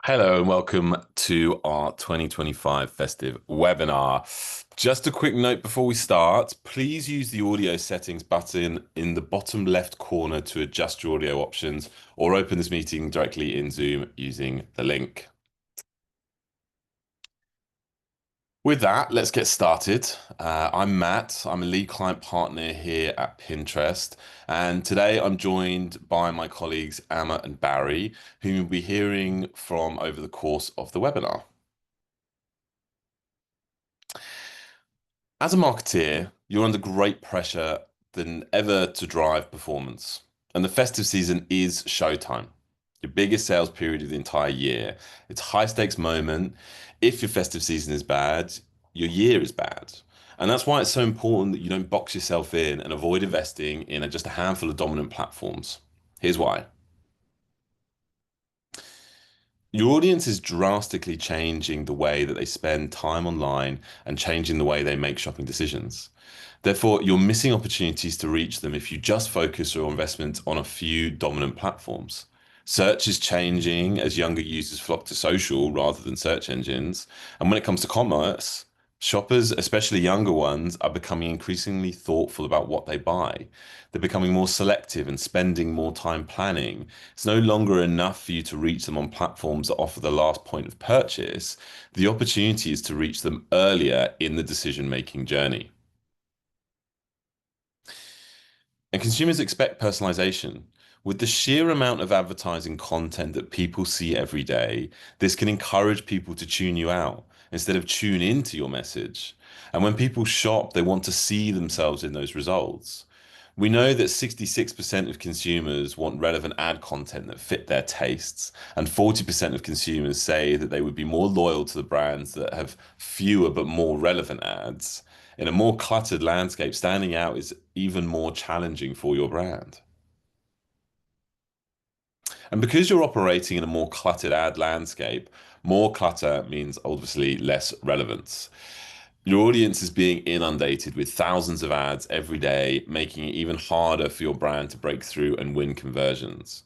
Hello and welcome to our 2025 festive webinar. Just a quick note before we start, please use the audio settings button in the bottom left corner to adjust your audio options or open this meeting directly in Zoom using the link. With that, let's get started. I'm Matt. I'm a lead client partner here at Pinterest. And today I'm joined by my colleagues Emma and Barry, who you'll be hearing from over the course of the webinar. As a marketeer, you're under great pressure than ever to drive performance. And the festive season is showtime, your biggest sales period of the entire year. It's a high stakes moment. If your festive season is bad, your year is bad. And that's why it's so important that you don't box yourself in and avoid investing in just a handful of dominant platforms. Here's why. Your audience is drastically changing the way that they spend time online and changing the way they make shopping decisions. Therefore, you're missing opportunities to reach them if you just focus your investment on a few dominant platforms. Search is changing as younger users flock to social rather than search engines. And when it comes to commerce, shoppers, especially younger ones, are becoming increasingly thoughtful about what they buy. They're becoming more selective and spending more time planning. It's no longer enough for you to reach them on platforms that offer the last point of purchase. The opportunity is to reach them earlier in the decision-making journey. And consumers expect personalization. With the sheer amount of advertising content that people see every day, this can encourage people to tune you out instead of tune into your message. And when people shop, they want to see themselves in those results. We know that 66% of consumers want relevant ad content that fit their tastes, and 40% of consumers say that they would be more loyal to the brands that have fewer but more relevant ads. In a more cluttered landscape, standing out is even more challenging for your brand. And because you're operating in a more cluttered ad landscape, more clutter means obviously less relevance. Your audience is being inundated with thousands of ads every day, making it even harder for your brand to break through and win conversions.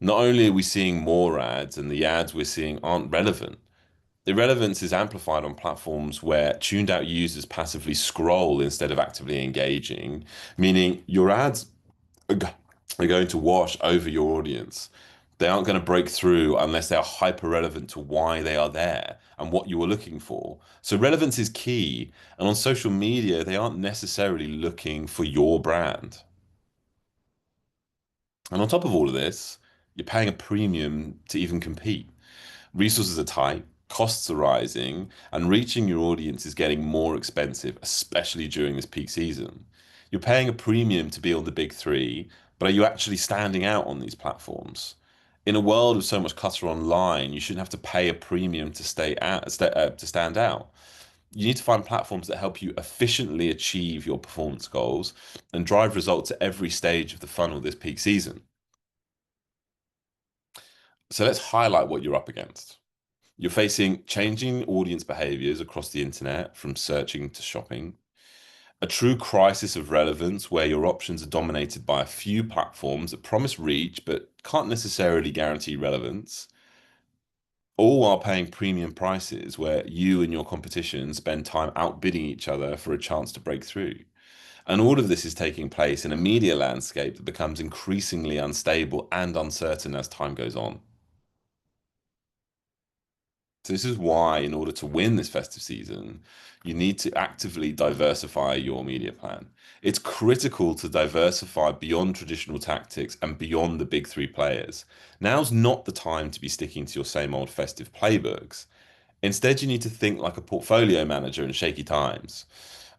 Not only are we seeing more ads, and the ads we're seeing aren't relevant, the relevance is amplified on platforms where tuned out users passively scroll instead of actively engaging, meaning your ads are going to wash over your audience. They aren't going to break through unless they are hyper relevant to why they are there and what you were looking for. So relevance is key. And on social media, they aren't necessarily looking for your brand. And on top of all of this, you're paying a premium to even compete. Resources are tight, costs are rising, and reaching your audience is getting more expensive, especially during this peak season. You're paying a premium to be on the big three, but are you actually standing out on these platforms? In a world of so much clutter online, you shouldn't have to pay a premium to to stand out. You need to find platforms that help you efficiently achieve your performance goals and drive results at every stage of the funnel this peak season. So let's highlight what you're up against. You're facing changing audience behaviors across the internet, from searching to shopping, a true crisis of relevance where your options are dominated by a few platforms that promise reach but can't necessarily guarantee relevance, all while paying premium prices where you and your competition spend time outbidding each other for a chance to break through. And all of this is taking place in a media landscape that becomes increasingly unstable and uncertain as time goes on. So this is why, in order to win this festive season, you need to actively diversify your media plan. It's critical to diversify beyond traditional tactics and beyond the big three players. Now's not the time to be sticking to your same old festive playbooks. Instead, you need to think like a portfolio manager in shaky times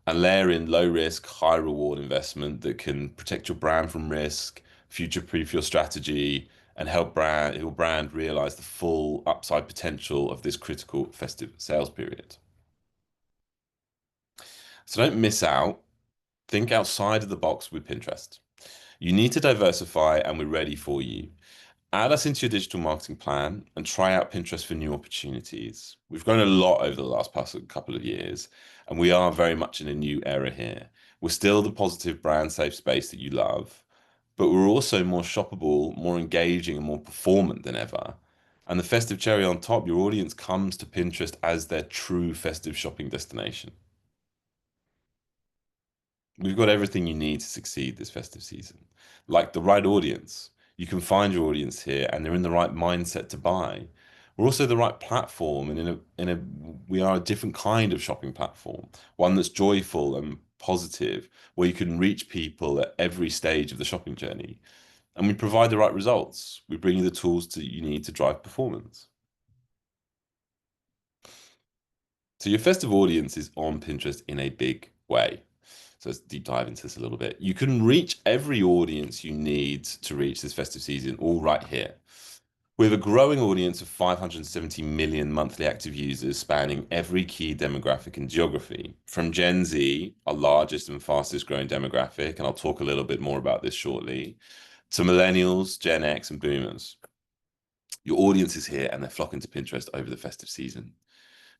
and layer in low risk, high reward investment that can protect your brand from risk, future-proof your strategy, and help your brand realize the full upside potential of this critical festive sales period. So don't miss out. Think outside of the box with Pinterest. You need to diversify, and we're ready for you. Add us into your digital marketing plan and try out Pinterest for new opportunities. We've grown a lot over the last past couple of years, and we are very much in a new era here. We're still the positive brand safe space that you love, but we're also more shoppable, more engaging, and more performant than ever. And the festive cherry on top, your audience comes to Pinterest as their true festive shopping destination. We've got everything you need to succeed this festive season. Like the right audience. You can find your audience here and they're in the right mindset to buy. We're also the right platform and we are a different kind of shopping platform, one that's joyful and positive, where you can reach people at every stage of the shopping journey. And we provide the right results. We bring you the tools you need to drive performance. So your festive audience is on Pinterest in a big way. So let's deep dive into this a little bit. You can reach every audience you need to reach this festive season all right here. With a growing audience of 570 million monthly active users spanning every key demographic and geography, from Gen Z, our largest and fastest growing demographic, and I'll talk a little bit more about this shortly, to millennials, Gen X, and boomers. Your audience is here and they're flocking to Pinterest over the festive season.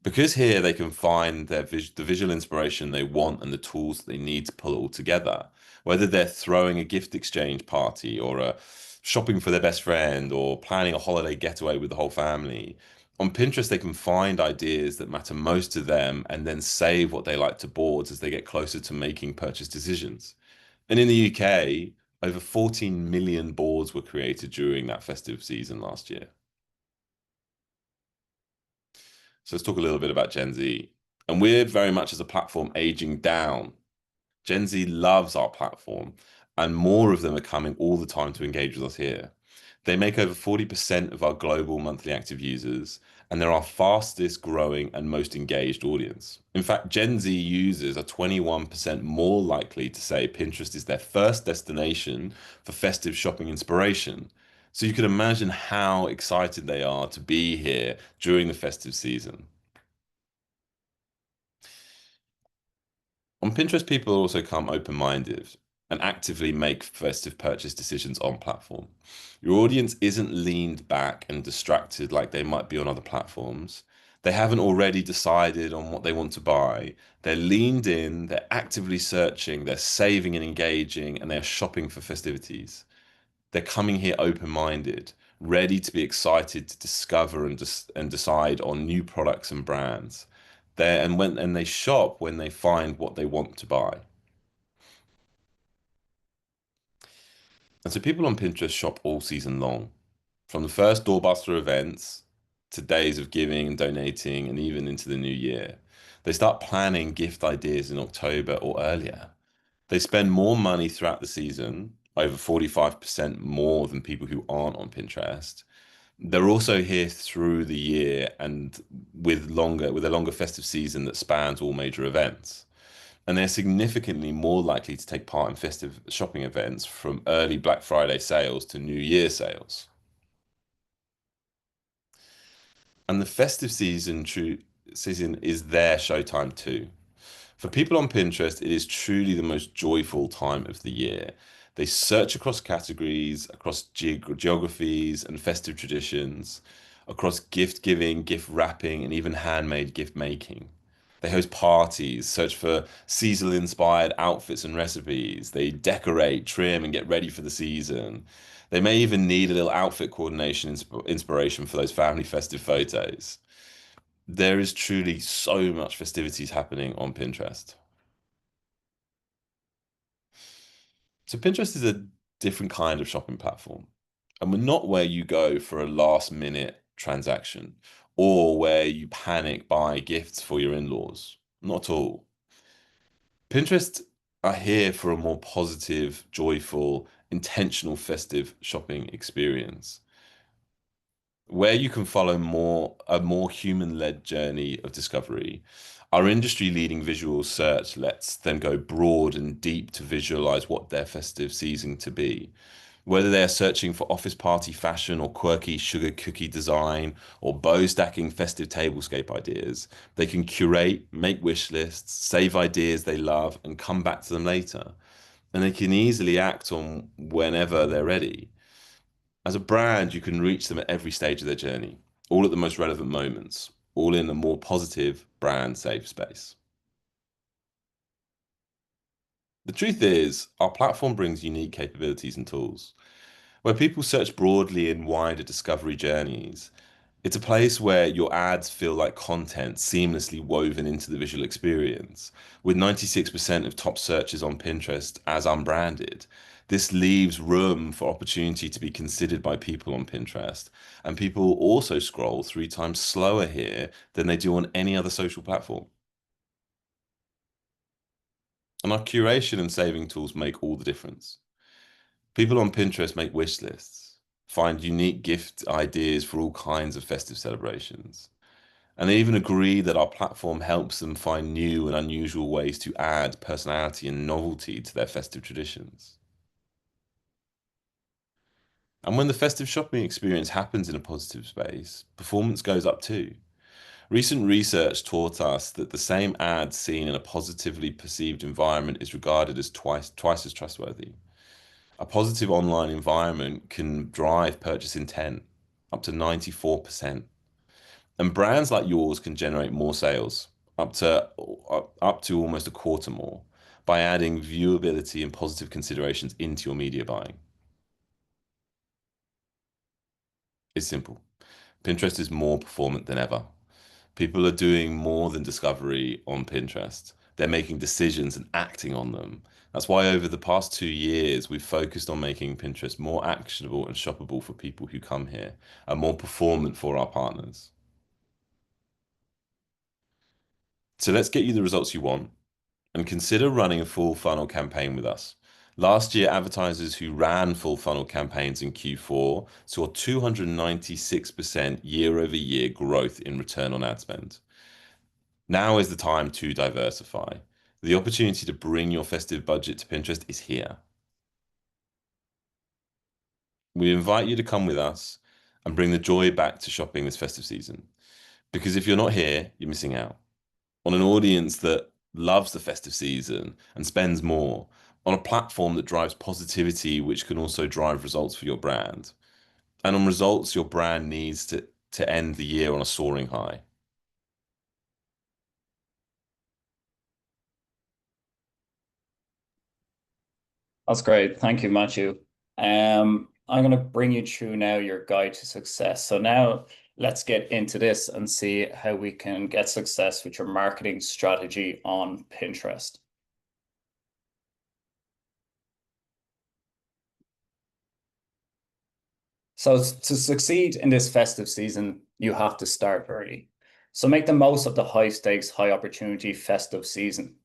Because here they can find the visual inspiration they want and the tools that they need to pull it all together. Whether they're throwing a gift exchange party or shopping for their best friend or planning a holiday getaway with the whole family. On Pinterest, they can find ideas that matter most to them and then save what they like to boards as they get closer to making purchase decisions. And in the UK, over 14 million boards were created during that festive season last year. So let's talk a little bit about Gen Z. And we're very much as a platform aging down. Gen Z loves our platform, and more of them are coming all the time to engage with us here. They make over 40% of our global monthly active users, and they're our fastest growing and most engaged audience. In fact, Gen Z users are 21% more likely to say Pinterest is their first destination for festive shopping inspiration. So you can imagine how excited they are to be here during the festive season. On Pinterest, people also come open-minded and actively make festive purchase decisions on platform. Your audience isn't leaned back and distracted like they might be on other platforms. They haven't already decided on what they want to buy. They're leaned in, they're actively searching, they're saving and engaging, and they're shopping for festivities. They're coming here open-minded, ready to be excited to discover and decide on new products and brands. And they shop when they find what they want to buy. And so people on Pinterest shop all season long, from the first doorbuster events to days of giving and donating, and even into the new year. They start planning gift ideas in October or earlier. They spend more money throughout the season, over 45% more than people who aren't on Pinterest. They're also here through the year and with a longer festive season that spans all major events. And they're significantly more likely to take part in festive shopping events from early Black Friday sales to New Year sales. And the festive season is their showtime too. For people on Pinterest, it is truly the most joyful time of the year. They search across categories, across geographies and festive traditions, across gift giving, gift wrapping, and even handmade gift making. They host parties, search for seasonal inspired outfits and recipes. They decorate, trim, and get ready for the season. They may even need a little outfit coordination inspiration for those family festive photos. There is truly so much festivities happening on Pinterest. So Pinterest is a different kind of shopping platform. And we're not where you go for a last minute transaction or where you panic buy gifts for your in-laws. Not at all. Pinterest are here for a more positive, joyful, intentional, festive shopping experience where you can follow a more human-led journey of discovery. Our industry-leading visual search lets them go broad and deep to visualize what their festive season to be. Whether they're searching for office party fashion or quirky sugar cookie design or bow stacking festive tablescape ideas, they can curate, make wish lists, save ideas they love, and come back to them later. And they can easily act on whenever they're ready. As a brand, you can reach them at every stage of their journey, all at the most relevant moments, all in a more positive, brand safe space. The truth is, our platform brings unique capabilities and tools. Where people search broadly in wider discovery journeys, It's a place where your ads feel like content seamlessly woven into the visual experience. With 96% of top searches on Pinterest as unbranded, this leaves room for opportunity to be considered by people on Pinterest. And people also scroll 3 times slower here than they do on any other social platform. And our curation and saving tools make all the difference. People on Pinterest make wish lists, find unique gift ideas for all kinds of festive celebrations. And they even agree that our platform helps them find new and unusual ways to add personality and novelty to their festive traditions. And when the festive shopping experience happens in a positive space, performance goes up too. Recent research taught us that the same ad seen in a positively perceived environment is regarded as twice as trustworthy. A positive online environment can drive purchase intent up to 94%. And brands like yours can generate more sales, up to almost a quarter more, by adding viewability and positive considerations into your media buying. It's simple. Pinterest is more performant than ever. People are doing more than discovery on Pinterest. They're making decisions and acting on them. That's why over the past 2 years, we've focused on making Pinterest more actionable and shoppable for people who come here and more performant for our partners. So let's get you the results you want and consider running a full funnel campaign with us. Last year, advertisers who ran full funnel campaigns in Q4 saw 296% year-over-year growth in return on ad spend. Now is the time to diversify. The opportunity to bring your festive budget to Pinterest is here. We invite you to come with us and bring the joy back to shopping this festive season. Because if you're not here, you're missing out on an audience that loves the festive season and spends more, on a platform that drives positivity, which can also drive results for your brand, and on results your brand needs to end the year on a soaring high. That's great. Thank you, Matthew. I'm going to bring you through now your guide to success. So now let's get into this and see how we can get success with your marketing strategy on Pinterest. So to succeed in this festive season, you have to start early. So make the most of the high stakes, high opportunity festive season.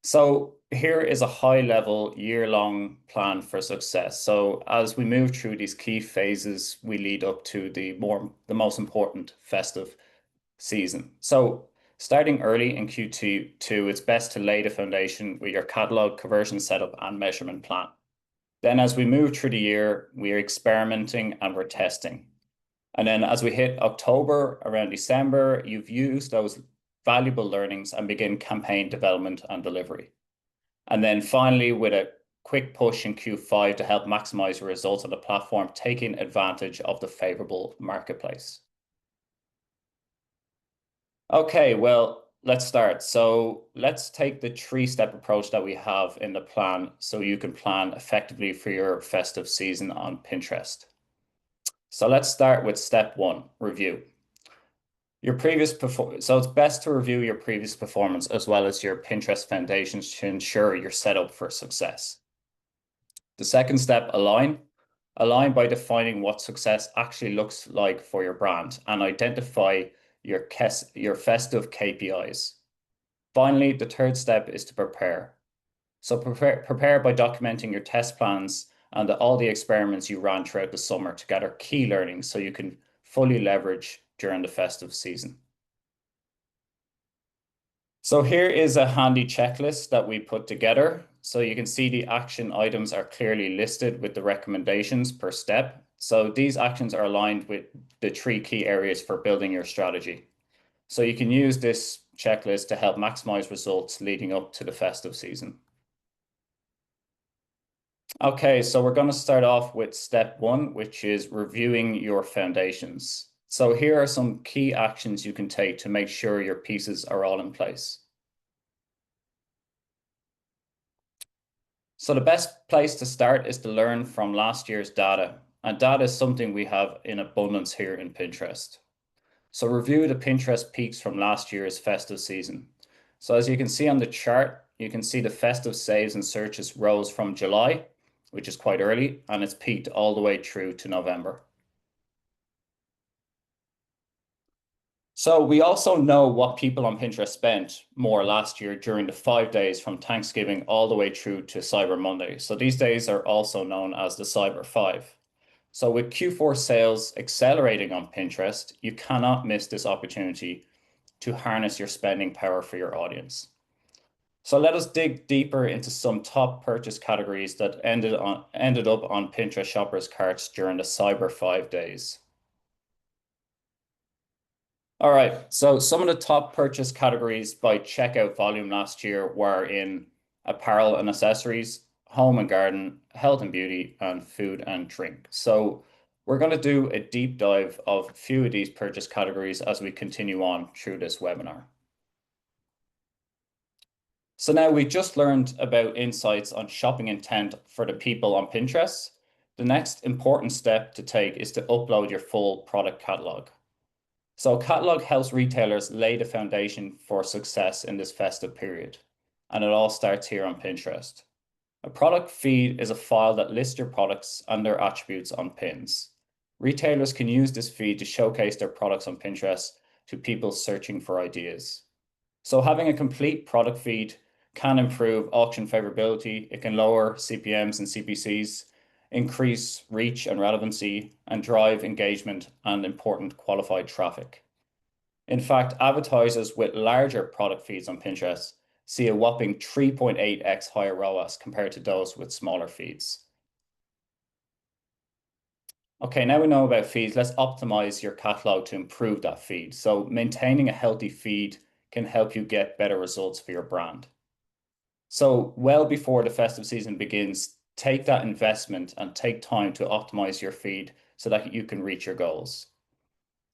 So here is a high level year-long plan for success. So as we move through these key phases, we lead up to the most important festive season. So starting early in Q2, it's best to lay the foundation with your catalog conversion setup and measurement plan. Then as we move through the year, we are experimenting and we're testing. And then as we hit October, around December, you've used those valuable learnings and begin campaign development and delivery. And then finally, with a quick push in Q5 to help maximize your results on the platform, taking advantage of the favorable marketplace. Okay, well, let's start. So let's take the three-step approach that we have in the plan so you can plan effectively for your festive season on Pinterest. So let's start with step one, review. So it's best to review your previous performance as well as your Pinterest foundations to ensure you're set up for success. The second step, align. Align by defining what success actually looks like for your brand and identify your festive KPIs. Finally, the third step is to prepare. So prepare by documenting your test plans and all the experiments you ran throughout the summer to gather key learnings so you can fully leverage during the festive season. So here is a handy checklist that we put together. So you can see the action items are clearly listed with the recommendations per step. So these actions are aligned with the three key areas for building your strategy. So you can use this checklist to help maximize results leading up to the festive season. Okay, so we're going to start off with step one, which is reviewing your foundations. So here are some key actions you can take to make sure your pieces are all in place. So the best place to start is to learn from last year's data. And data is something we have in abundance here in Pinterest. So review the Pinterest peaks from last year's festive season. So as you can see on the chart, you can see the festive saves and searches rose from July, which is quite early, and it's peaked all the way through to November. So we also know what people on Pinterest spent more last year during the 5 days from Thanksgiving all the way through to Cyber Monday. So these days are also known as the Cyber Five. So with Q4 sales accelerating on Pinterest, you cannot miss this opportunity to harness your spending power for your audience. So let us dig deeper into some top purchase categories that ended up on Pinterest shoppers' carts during the Cyber 5 days. All right, so some of the top purchase categories by checkout volume last year were in apparel and accessories, home and garden, health and beauty, and food and drink. So we're going to do a deep dive of a few of these purchase categories as we continue on through this webinar. So now we just learned about insights on shopping intent for the people on Pinterest. The next important step to take is to upload your full product catalog. So a catalog helps retailers lay the foundation for success in this festive period. And it all starts here on Pinterest. A product feed is a file that lists your products and their attributes on pins. Retailers can use this feed to showcase their products on Pinterest to people searching for ideas. So having a complete product feed can improve auction favorability. It can lower CPMs and CPCs, increase reach and relevancy, and drive engagement and important qualified traffic. In fact, advertisers with larger product feeds on Pinterest see a whopping 3.8x higher ROAS compared to those with smaller feeds. Okay, now we know about feeds. Let's optimize your catalog to improve that feed. So maintaining a healthy feed can help you get better results for your brand. So well before the festive season begins, take that investment and take time to optimize your feed so that you can reach your goals.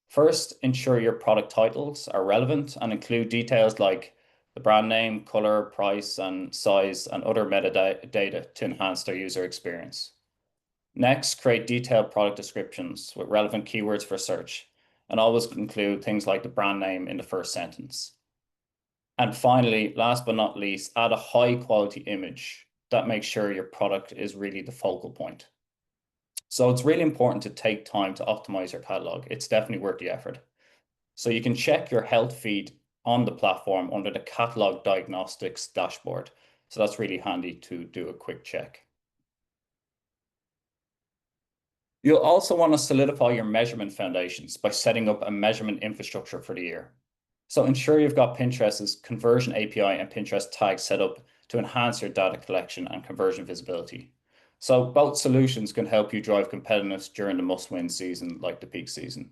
First, ensure your product titles are relevant and include details like the brand name, color, price, and size, and other metadata to enhance their user experience. Next, create detailed product descriptions with relevant keywords for search, and always include things like the brand name in the first sentence. And finally, last but not least, add a high quality image that makes sure your product is really the focal point. So it's really important to take time to optimize your catalog. It's definitely worth the effort. So you can check your health feed on the platform under the catalog diagnostics dashboard. So that's really handy to do a quick check. You'll also want to solidify your measurement foundations by setting up a measurement infrastructure for the year. So ensure you've got Pinterest's conversion API and Pinterest tags set up to enhance your data collection and conversion visibility. So both solutions can help you drive competitiveness during the must-win season, like the peak season.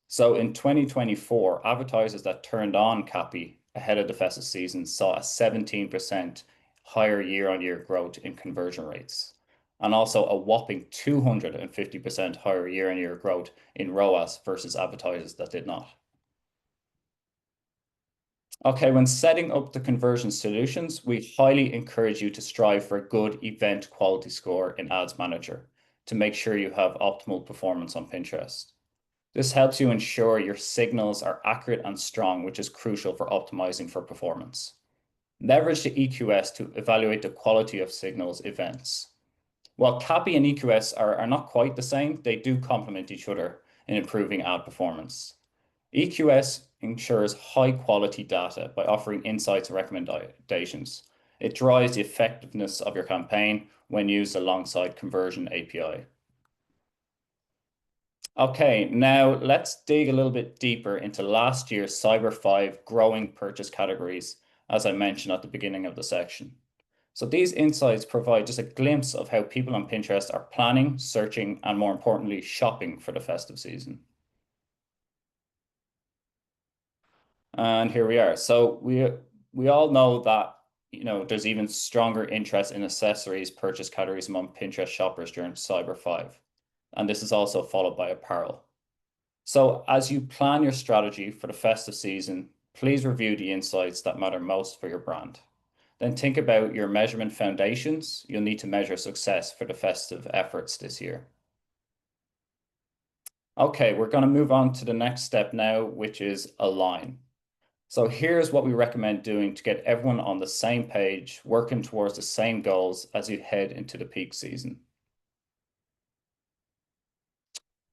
So in 2024, advertisers that turned on CAPI ahead of the festive season saw a 17% higher year-on-year growth in conversion rates, and also a whopping 250% higher year-on-year growth in ROAS versus advertisers that did not. Okay, when setting up the conversion solutions, we highly encourage you to strive for a good event quality score in Ads Manager to make sure you have optimal performance on Pinterest. This helps you ensure your signals are accurate and strong, which is crucial for optimizing for performance. Leverage the EQS to evaluate the quality of signals events. While CAPI and EQS are not quite the same, they do complement each other in improving ad performance. EQS ensures high quality data by offering insights and recommendations. It drives the effectiveness of your campaign when used alongside Conversion API. Okay, now let's dig a little bit deeper into last year's Cyber 5 growing purchase categories, as I mentioned at the beginning of the section. So these insights provide just a glimpse of how people on Pinterest are planning, searching, and more importantly, shopping for the festive season. And here we are. So we all know that there's even stronger interest in accessories purchase categories among Pinterest shoppers during Cyber 5. And this is also followed by apparel. So as you plan your strategy for the festive season, please review the insights that matter most for your brand. Then think about your measurement foundations. You'll need to measure success for the festive efforts this year. Okay, we're going to move on to the next step now, which is align. So here's what we recommend doing to get everyone on the same page, working towards the same goals as you head into the peak season.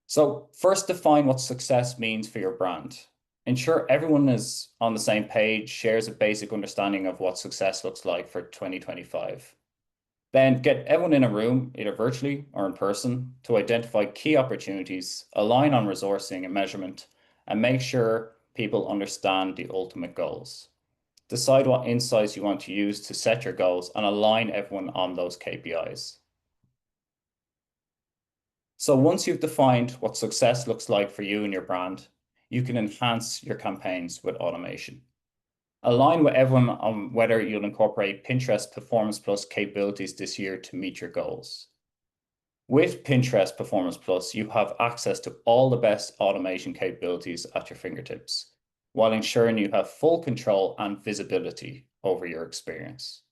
So first, define what success means for your brand. Ensure everyone is on the same page, shares a basic understanding of what success looks like for 2025. Then get everyone in a room, either virtually or in person, to identify key opportunities, align on resourcing and measurement, and make sure people understand the ultimate goals. Decide what insights you want to use to set your goals and align everyone on those KPIs. So once you've defined what success looks like for you and your brand, you can enhance your campaigns with automation. Align with everyone on whether you'll incorporate Pinterest Performance Plus capabilities this year to meet your goals. With Pinterest Performance Plus, you have access to all the best automation capabilities at your fingertips, while ensuring you have full control and visibility over your experience.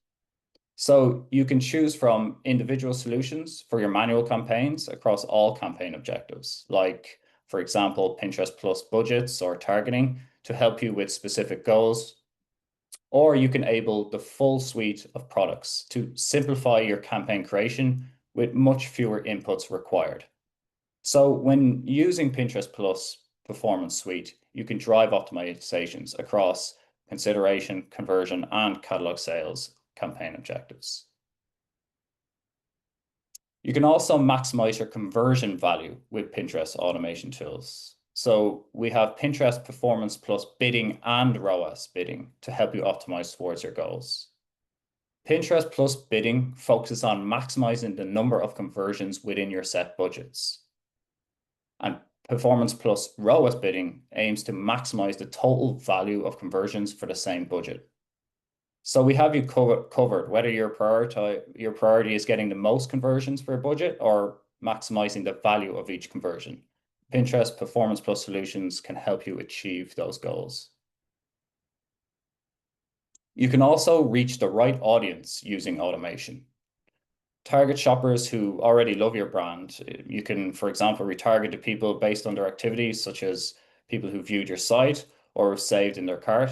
So you can choose from individual solutions for your manual campaigns across all campaign objectives, like, for example, Pinterest Plus budgets or targeting to help you with specific goals. Or you can enable the full suite of products to simplify your campaign creation with much fewer inputs required. So when using Pinterest Plus Performance Suite, you can drive optimizations across consideration, conversion, and catalog sales campaign objectives. You can also maximize your conversion value with Pinterest automation tools. So we have Pinterest Performance Plus bidding and ROAS bidding to help you optimize towards your goals. Pinterest Plus bidding focuses on maximizing the number of conversions within your set budgets. And Performance Plus ROAS bidding aims to maximize the total value of conversions for the same budget. So we have you covered, whether your priority is getting the most conversions for a budget or maximizing the value of each conversion. Pinterest Performance Plus solutions can help you achieve those goals. You can also reach the right audience using automation. Target shoppers who already love your brand. You can, for example, retarget to people based on their activities, such as people who viewed your site or saved in their cart.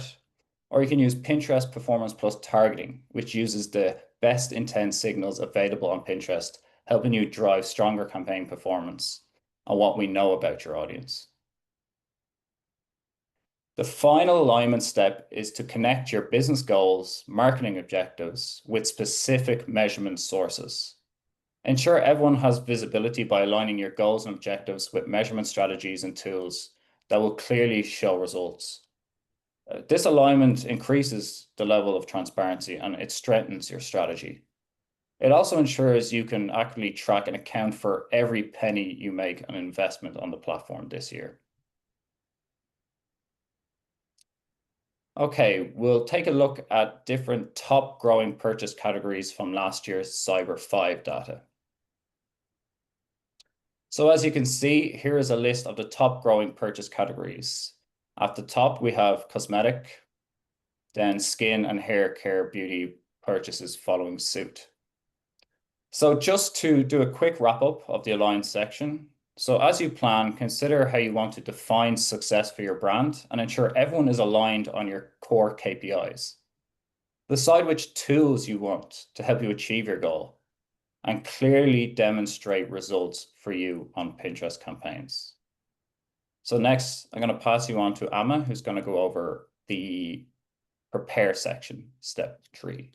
Or you can use Pinterest Performance Plus targeting, which uses the best intent signals available on Pinterest, helping you drive stronger campaign performance and what we know about your audience. The final alignment step is to connect your business goals, marketing objectives with specific measurement sources. Ensure everyone has visibility by aligning your goals and objectives with measurement strategies and tools that will clearly show results. This alignment increases the level of transparency and it strengthens your strategy. It also ensures you can accurately track and account for every penny you make an investment on the platform this year. Okay, we'll take a look at different top growing purchase categories from last year's Cyber 5 data. So as you can see, here is a list of the top growing purchase categories. At the top, we have cosmetic, then skin and hair care beauty purchases following suit. So just to do a quick wrap up of the aligned section. So as you plan, consider how you want to define success for your brand and ensure everyone is aligned on your core KPIs. Decide which tools you want to help you achieve your goal and clearly demonstrate results for you on Pinterest campaigns. So next, I'm going to pass you on to Amma, who's going to go over the prepare section, step 3.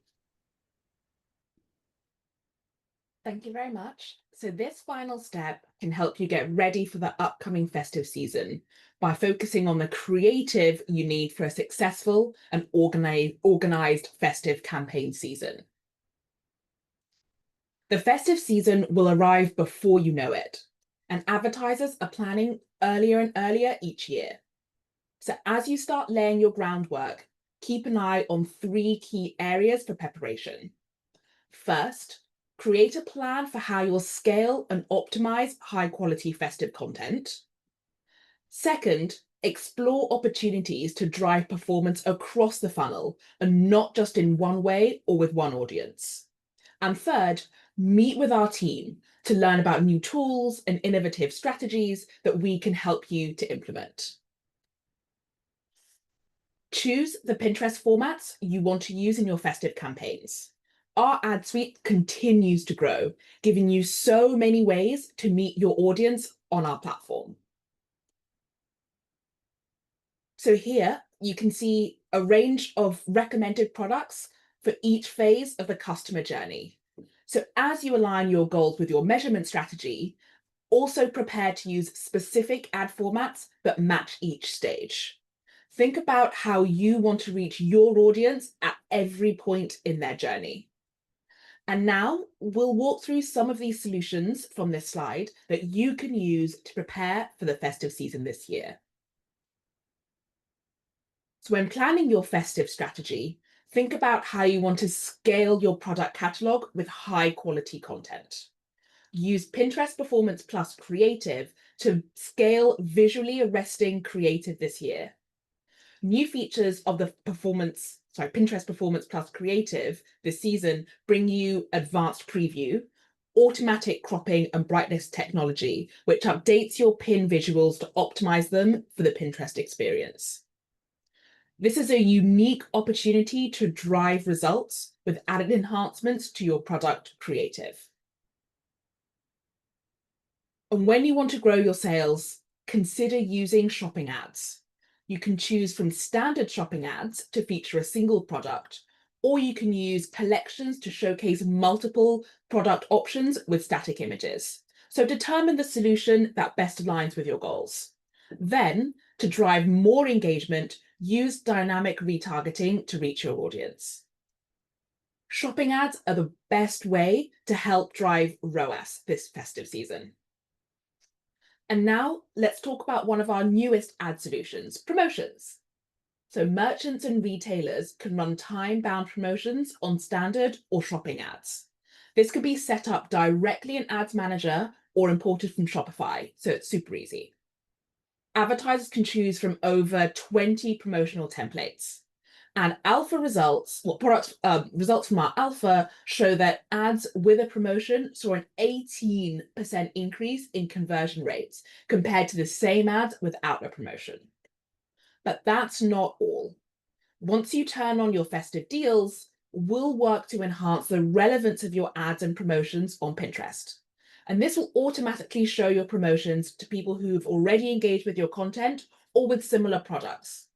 Thank you very much. So this final step can help you get ready for the upcoming festive season by focusing on the creative you need for a successful and organized festive campaign season. The festive season will arrive before you know it, and advertisers are planning earlier and earlier each year. So as you start laying your groundwork, keep an eye on 3 key areas for preparation. First, create a plan for how you'll scale and optimize high-quality festive content. Second, explore opportunities to drive performance across the funnel and not just in one way or with one audience. And third, Meet with our team to learn about new tools and innovative strategies that we can help you to implement. Choose the Pinterest formats you want to use in your festive campaigns. Our ad suite continues to grow, giving you so many ways to meet your audience on our platform. So here you can see a range of recommended products for each phase of the customer journey. So as you align your goals with your measurement strategy, also prepare to use specific ad formats that match each stage. Think about how you want to reach your audience at every point in their journey. And now we'll walk through some of these solutions from this slide that you can use to prepare for the festive season this year. So when planning your festive strategy, think about how you want to scale your product catalog with high quality content. Use Pinterest Performance Plus Creative to scale visually arresting creative this year. New features of the Pinterest Performance Plus Creative this season bring you advanced preview, automatic cropping and brightness technology, which updates your pin visuals to optimize them for the Pinterest experience. This is a unique opportunity to drive results with added enhancements to your product creative. And when you want to grow your sales, consider using shopping ads. You can choose from standard shopping ads to feature a single product, or you can use collections to showcase multiple product options with static images. So determine the solution that best aligns with your goals. Then, to drive more engagement, use dynamic retargeting to reach your audience. Shopping ads are the best way to help drive ROAS this festive season. And now let's talk about one of our newest ad solutions, promotions. So merchants and retailers can run time-bound promotions on standard or shopping ads. This can be set up directly in Ads Manager or imported from Shopify, so it's super easy. Advertisers can choose from over 20 promotional templates. And alpha results, results from our alpha show that ads with a promotion saw an 18% increase in conversion rates compared to the same ads without a promotion. But that's not all. Once you turn on your festive deals, we'll work to enhance the relevance of your ads and promotions on Pinterest. And this will automatically show your promotions to people who've already engaged with your content or with similar products.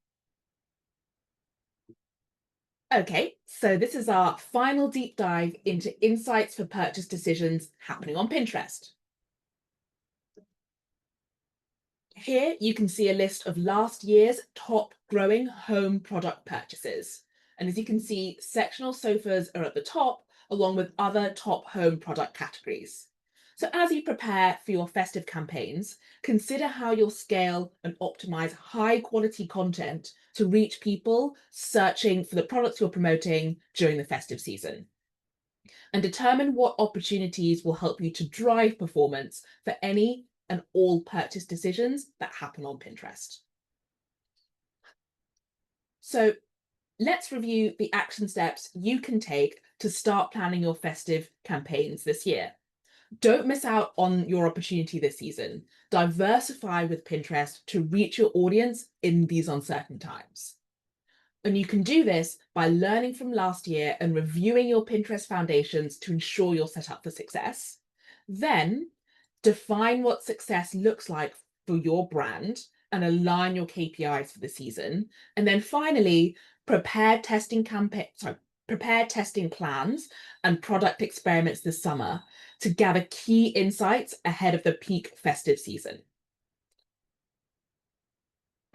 Okay, so this is our final deep dive into insights for purchase decisions happening on Pinterest. Here you can see a list of last year's top growing home product purchases. And as you can see, sectional sofas are at the top, along with other top home product categories. So as you prepare for your festive campaigns, consider how you'll scale and optimize high quality content to reach people searching for the products you're promoting during the festive season. And determine what opportunities will help you to drive performance for any and all purchase decisions that happen on Pinterest. So let's review the action steps you can take to start planning your festive campaigns this year. Don't miss out on your opportunity this season. Diversify with Pinterest to reach your audience in these uncertain times. And you can do this by learning from last year and reviewing your Pinterest foundations to ensure you're set up for success. Then define what success looks like for your brand and align your KPIs for the season. And then finally, prepare testing plans and product experiments this summer to gather key insights ahead of the peak festive season.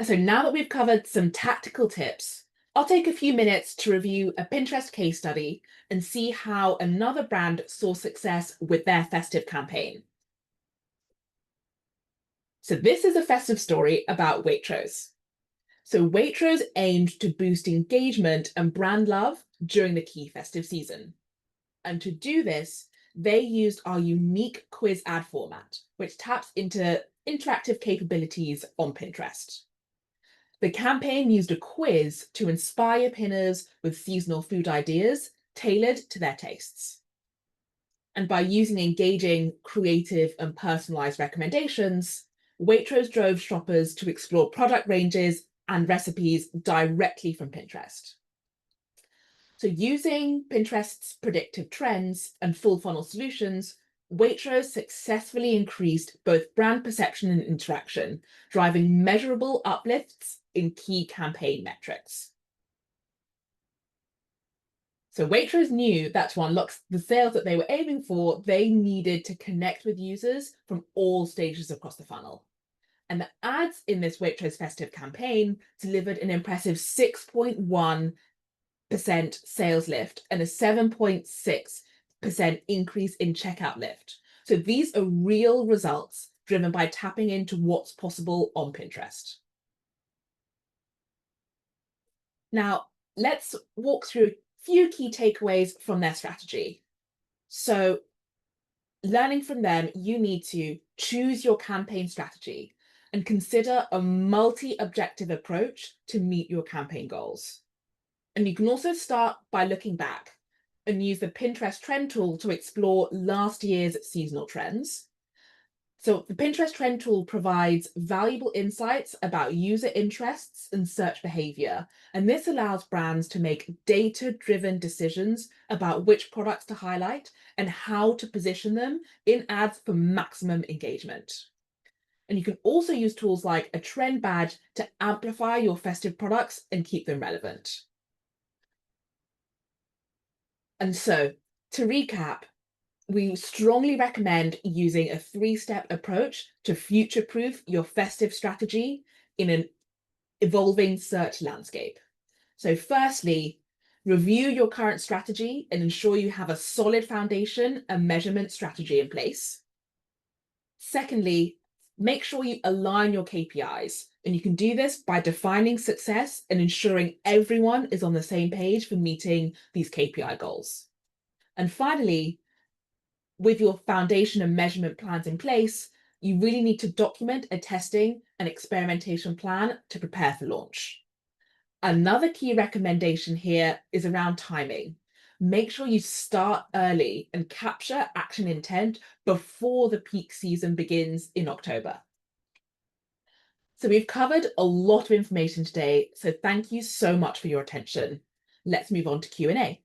So now that we've covered some tactical tips, I'll take a few minutes to review a Pinterest case study and see how another brand saw success with their festive campaign. So this is a festive story about Waitrose. So Waitrose aimed to boost engagement and brand love during the key festive season. And to do this, they used our unique quiz ad format, which taps into interactive capabilities on Pinterest. The campaign used a quiz to inspire pinners with seasonal food ideas tailored to their tastes. And by using engaging, creative, and personalized recommendations, Waitrose drove shoppers to explore product ranges and recipes directly from Pinterest. So using Pinterest's predictive trends and full funnel solutions, Waitrose successfully increased both brand perception and interaction, driving measurable uplifts in key campaign metrics. So Waitrose knew that to unlock the sales that they were aiming for, they needed to connect with users from all stages across the funnel. And the ads in this Waitrose festive campaign delivered an impressive 6.1% sales lift and a 7.6% increase in checkout lift. So these are real results driven by tapping into what's possible on Pinterest. Now, let's walk through a few key takeaways from their strategy. So, learning from them, you need to choose your campaign strategy and consider a multi-objective approach to meet your campaign goals. And you can also start by looking back and use the Pinterest trend tool to explore last year's seasonal trends. So the Pinterest trend tool provides valuable insights about user interests and search behavior. And this allows brands to make data-driven decisions about which products to highlight and how to position them in ads for maximum engagement. And you can also use tools like a trend badge to amplify your festive products and keep them relevant. And so, to recap, we strongly recommend using a 3-step approach to future-proof your festive strategy in an evolving search landscape. So firstly, review your current strategy and ensure you have a solid foundation and measurement strategy in place. Secondly, make sure you align your KPIs, and you can do this by defining success and ensuring everyone is on the same page for meeting these KPI goals. And finally, with your foundation and measurement plans in place, you really need to document a testing and experimentation plan to prepare for launch. Another key recommendation here is around timing. Make sure you start early and capture action intent before the peak season begins in October. So we've covered a lot of information today, so thank you so much for your attention. Let's move on to Q&A.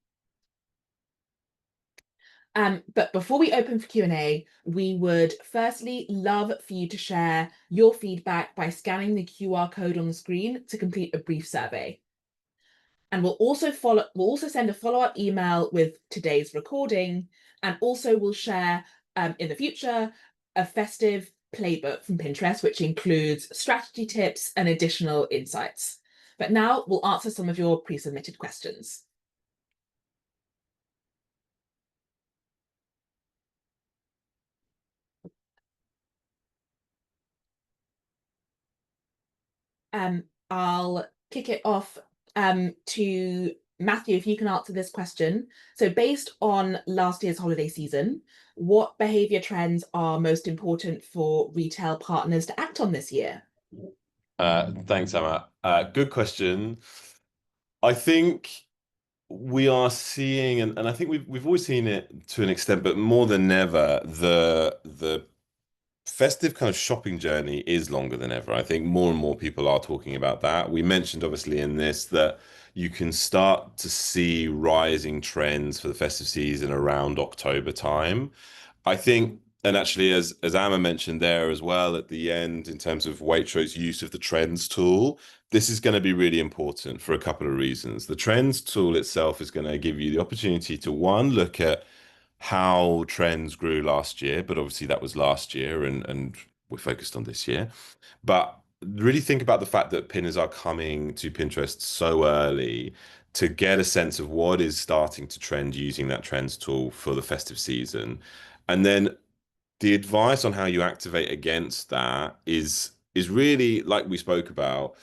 But before we open for Q&A, we would firstly love for you to share your feedback by scanning the QR code on the screen to complete a brief survey. And we'll also send a follow-up email with today's recording, and also we'll share in the future a festive playbook from Pinterest, which includes strategy tips and additional insights. But now we'll answer some of your pre-submitted questions. I'll kick it off to Matthew, if you can answer this question. So based on last year's holiday season, what behavior trends are most important for retail partners to act on this year? Thanks, Emma. Good question. I think we are seeing, and I think we've always seen it to an extent, but more than ever, the festive kind of shopping journey is longer than ever. I think more and more people are talking about that. We mentioned obviously in this that you can start to see rising trends for the festive season around October time. I think, and actually as Amma mentioned there as well at the end, in terms of Waitrose's use of the trends tool, this is going to be really important for a couple of reasons. The trends tool itself is going to give you the opportunity to, one, look at how trends grew last year, but obviously that was last year and we're focused on this year. But really think about the fact that pinners are coming to Pinterest so early to get a sense of what is starting to trend using that trends tool for the festive season. And then the advice on how you activate against that is really, like we spoke about,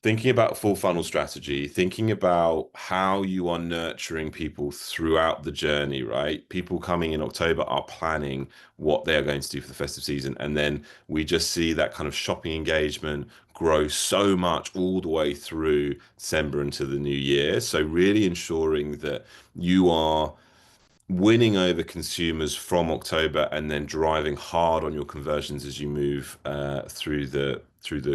thinking about full funnel strategy, thinking about how you are nurturing people throughout the journey, right? People coming in October are planning what they are going to do for the festive season. And then we just see that kind of shopping engagement grow so much all the way through December into the new year. So really ensuring that you are winning over consumers from October and then driving hard on your conversions as you move through the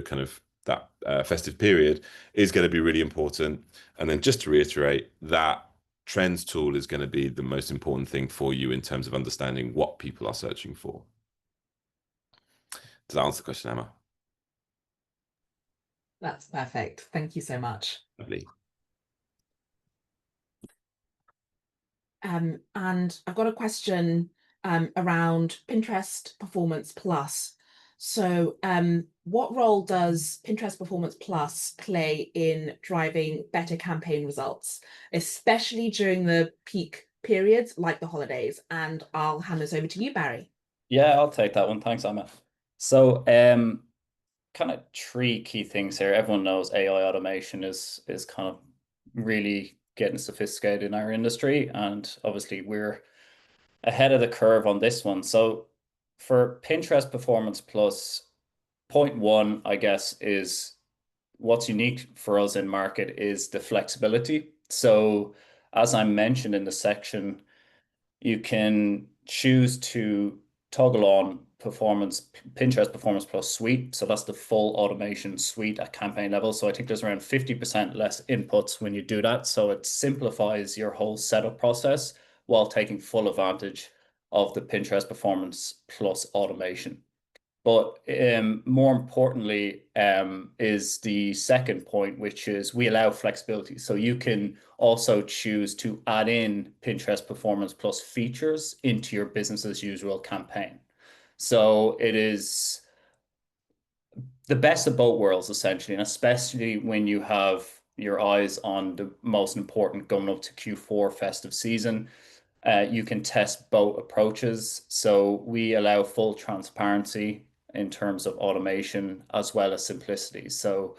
kind of that festive period is going to be really important. And then just to reiterate, that trends tool is going to be the most important thing for you in terms of understanding what people are searching for. Does that answer the question, Emma? That's perfect. Thank you so much. Lovely. And I've got a question around Pinterest Performance Plus. So what role does Pinterest Performance Plus play in driving better campaign results, especially during the peak periods like the holidays? And I'll hand this over to you, Barry. Yeah, I'll take that one. Thanks, Emma. So kind of three key things here. Everyone knows AI automation is kind of really getting sophisticated in our industry, and obviously we're ahead of the curve on this one. So for Pinterest Performance Plus, point one, I guess, is what's unique for us in market is the flexibility. So as I mentioned in the section, you can choose to toggle on Pinterest Performance Plus suite. So that's the full automation suite at campaign level. So I think there's around 50% less inputs when you do that. So it simplifies your whole setup process while taking full advantage of the Pinterest Performance Plus automation. But more importantly, is the second point, which is we allow flexibility. So you can also choose to add in Pinterest Performance Plus features into your business as usual campaign. So it is the best of both worlds, essentially, and especially when you have your eyes on the most important going up to Q4 festive season. You can test both approaches. So we allow full transparency in terms of automation as well as simplicity. So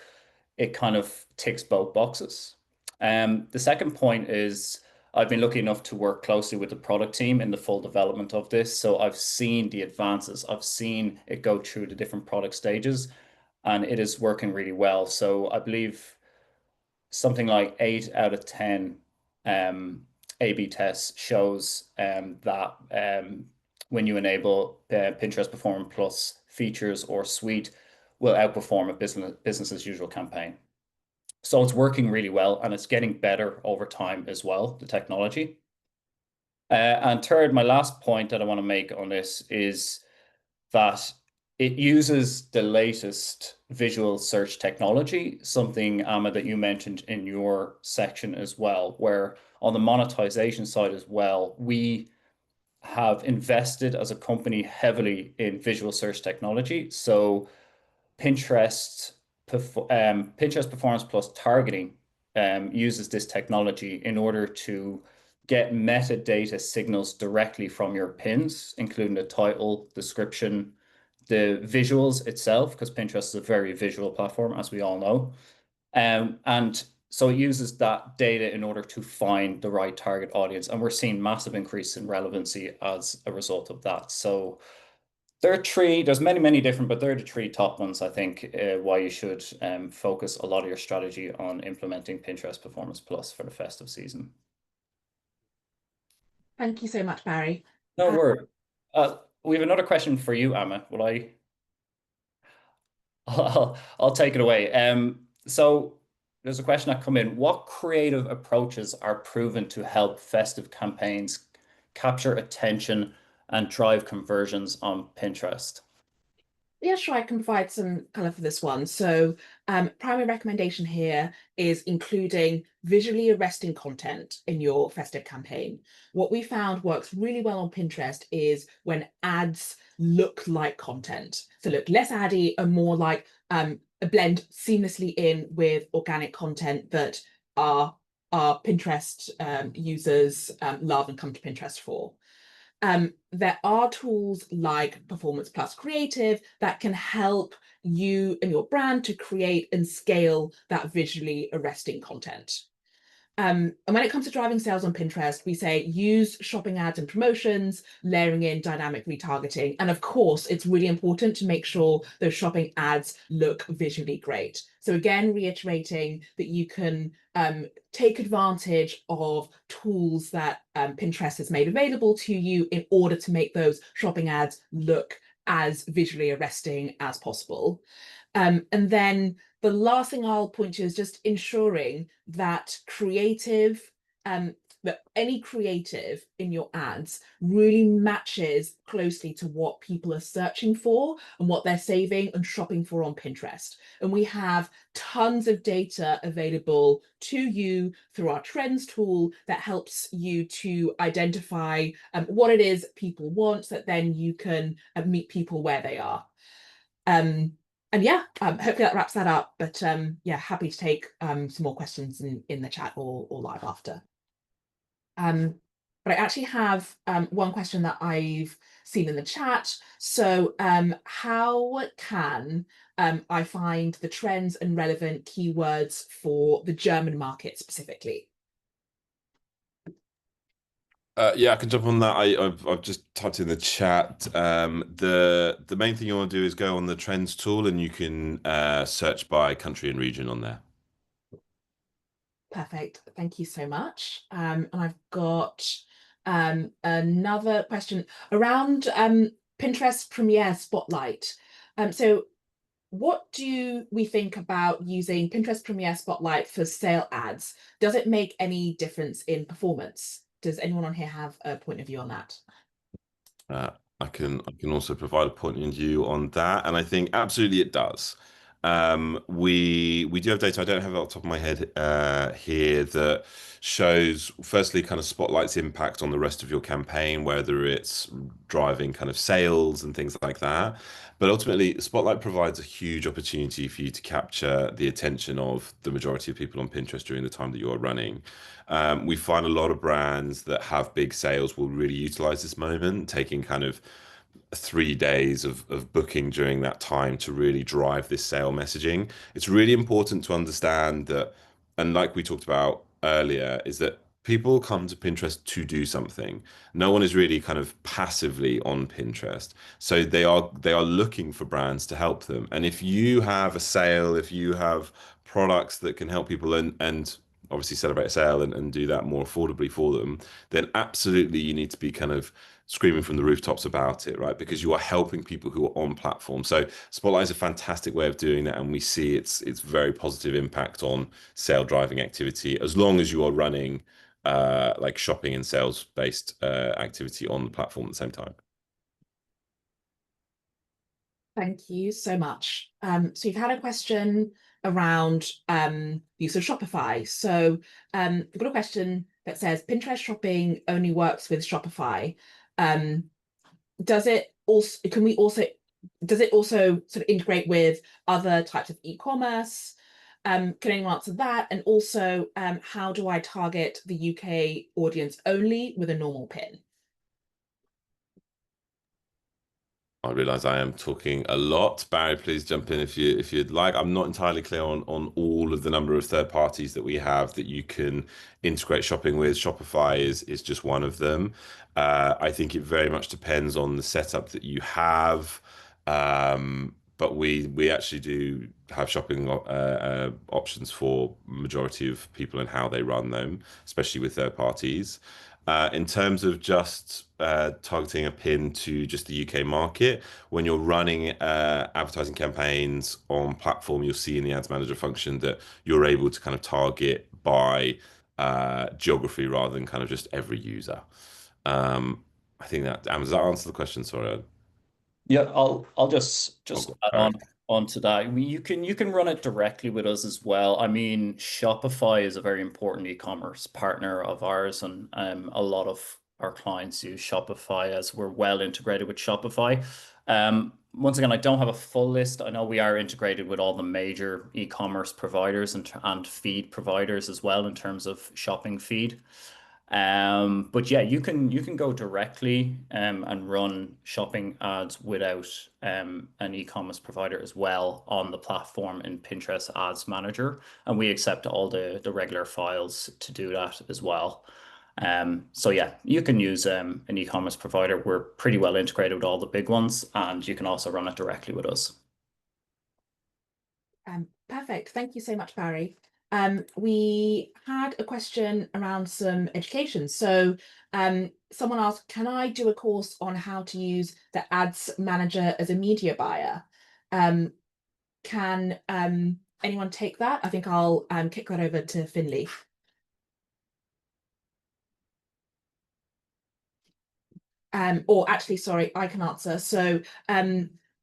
it kind of ticks both boxes. The second point is I've been lucky enough to work closely with the product team in the full development of this. So I've seen the advances. I've seen it go through the different product stages, and it is working really well. So I believe something like 8 out of 10 A/B tests shows that when you enable Pinterest Performance Plus features or suite, will outperform a business as usual campaign. So it's working really well, and it's getting better over time as well, the technology. And third, my last point that I want to make on this is that it uses the latest visual search technology, something, Amma, that you mentioned in your section as well, where on the monetization side as well, we have invested as a company heavily in visual search technology. So Pinterest Performance Plus targeting uses this technology in order to get metadata signals directly from your pins, including the title, description, the visuals itself, because Pinterest is a very visual platform, as we all know. And so it uses that data in order to find the right target audience. And we're seeing massive increase in relevancy as a result of that. So there are three, there's many, many different, but they're the three top ones, I think, why you should focus a lot of your strategy on implementing Pinterest Performance Plus for the festive season. Thank you so much, Barry. No word. We have another question for you, Amma. Will I? I'll take it away. So there's a question that come in. What creative approaches are proven to help festive campaigns capture attention and drive conversions on Pinterest? Yeah, sure, I can provide some color for this one. So primary recommendation here is including visually arresting content in your festive campaign. What we found works really well on Pinterest is when ads look like content. So look less addy and more like a blend seamlessly in with organic content that our Pinterest users love and come to Pinterest for. There are tools like Performance Plus Creative that can help you and your brand to create and scale that visually arresting content. And when it comes to driving sales on Pinterest, we say use shopping ads and promotions, layering in dynamic retargeting. And of course, it's really important to make sure those shopping ads look visually great. So again, reiterating that you can take advantage of tools that Pinterest has made available to you in order to make those shopping ads look as visually arresting as possible. And then the last thing I'll point to is just ensuring that that any creative in your ads really matches closely to what people are searching for and what they're saving and shopping for on Pinterest. And we have tons of data available to you through our trends tool that helps you to identify what it is people want, so that then you can meet people where they are. And yeah, hopefully that wraps that up. But yeah, happy to take some more questions in the chat or live after. But I actually have one question that I've seen in the chat. So how can I find the trends and relevant keywords for the German market specifically? Yeah, I can jump on that. I've just typed in the chat. The main thing you want to do is go on the trends tool, and you can search by country and region on there. Perfect. Thank you so much. And I've got another question around Pinterest Premiere Spotlight. So what do we think about using Pinterest Premiere Spotlight for sale ads? Does it make any difference in performance? Does anyone on here have a point of view on that? I can also provide a point of view on that, and I think absolutely it does. We do have data. I don't have it off the top of my head here that shows firstly kind of spotlights impact on the rest of your campaign, whether it's driving kind of sales and things like that. But ultimately, Spotlight provides a huge opportunity for you to capture the attention of the majority of people on Pinterest during the time that you are running. We find a lot of brands that have big sales will really utilize this moment, taking kind of 3 days of booking during that time to really drive this sale messaging. It's really important to understand that, and like we talked about earlier, is that people come to Pinterest to do something. No one is really kind of passively on Pinterest. So they are looking for brands to help them. And if you have a sale, if you have products that can help people and obviously celebrate a sale and do that more affordably for them, then absolutely you need to be kind of screaming from the rooftops about it, right? Because you are helping people who are on platform. So Spotlight is a fantastic way of doing that, and we see its very positive impact on sale driving activity as long as you are running like shopping and sales based activity on the platform at the same time. Thank you so much. So you've had a question around use of Shopify. So we've got a question that says Pinterest shopping only works with Shopify. Does it also sort of integrate with other types of e-commerce? Can anyone answer that? And also, how do I target the UK audience only with a normal pin? I realize I am talking a lot. Barry, please jump in if you'd like. I'm not entirely clear on all of the number of third parties that we have that you can integrate shopping with. Shopify is just one of them. I think it very much depends on the setup that you have. But we actually do have shopping options for majority of people and how they run them, especially with third parties. In terms of just targeting a pin to just the UK market, when you're running advertising campaigns on platform, you'll see in the Ads Manager function that you're able to kind of target by geography rather than kind of just every user. I think that does that answer the question? Sorry. Yeah, I'll just add Barry. on to that. I mean, you can run it directly with us as well. I mean, Shopify is a very important e-commerce partner of ours, and a lot of our clients use Shopify as we're well integrated with Shopify. Once again, I don't have a full list. I know we are integrated with all the major e-commerce providers and feed providers as well in terms of shopping feed. But yeah, you can go directly and run shopping ads without an e-commerce provider as well on the platform in Pinterest Ads Manager, and we accept all the regular files to do that as well. So yeah, you can use an e-commerce provider. We're pretty well integrated with all the big ones, and you can also run it directly with us. Perfect. Thank you so much, Barry. We had a question around some education. So someone asked, can I do a course on how to use the ads manager as a media buyer? Can anyone take that? I think I'll kick that over to Finley. Or actually, sorry, I can answer. So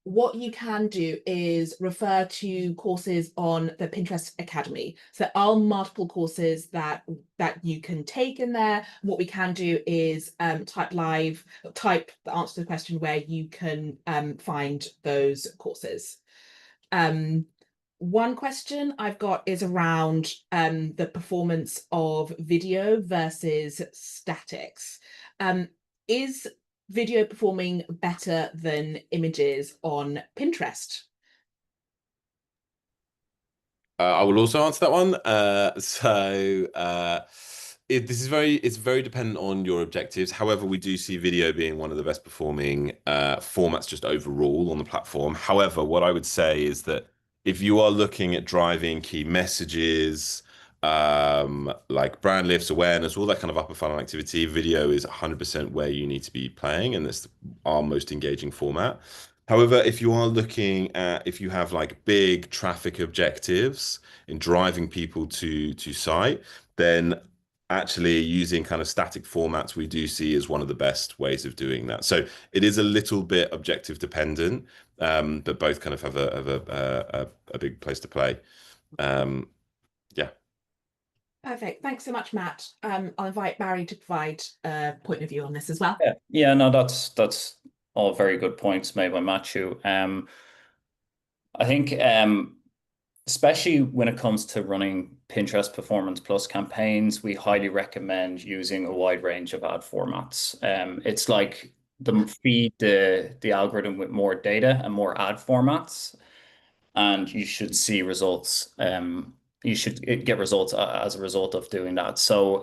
what you can do is refer to courses on the Pinterest Academy. So there are multiple courses that you can take in there. What we can do is type the answer to the question where you can find those courses. One question I've got is around the performance of video versus statics. Is video performing better than images on Pinterest? I will also answer that one. It's very dependent on your objectives. However, we do see video being one of the best performing formats just overall on the platform. However, what I would say is that if you are looking at driving key messages, like brand lifts, awareness, all that kind of upper funnel activity, video is 100% where you need to be playing, and it's our most engaging format. However, if you are looking at, if you have like big traffic objectives in driving people to site, then actually using kind of static formats we do see is one of the best ways of doing that. So it is a little bit objective dependent, but both kind of have a big place to play. Yeah. Perfect. Thanks so much, Matt. I'll invite Barry to provide a point of view on this as well. Yeah, no, that's all very good points made by Matthew. I think especially when it comes to running Pinterest Performance Plus campaigns, we highly recommend using a wide range of ad formats. It's like feed the algorithm with more data and more ad formats, and you should see results. You should get results as a result of doing that. So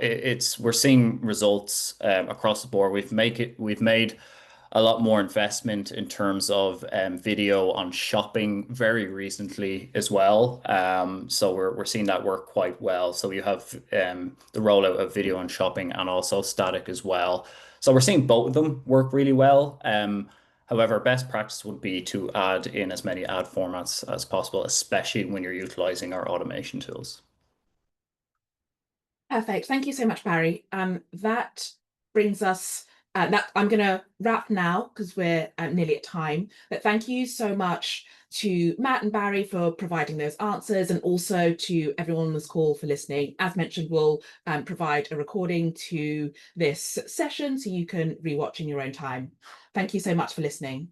we're seeing results across the board. We've made a lot more investment in terms of video on shopping very recently as well. So we're seeing that work quite well. So you have the rollout of video on shopping and also static as well. So we're seeing both of them work really well. However, best practice would be to add in as many ad formats as possible, especially when you're utilizing our automation tools. Perfect. Thank you so much, Barry. That brings us that I'm going to wrap now because we're nearly at time. But thank you so much to Matt and Barry for providing those answers, and also to everyone on this call for listening. As mentioned, we'll provide a recording to this session so you can rewatch in your own time. Thank you so much for listening.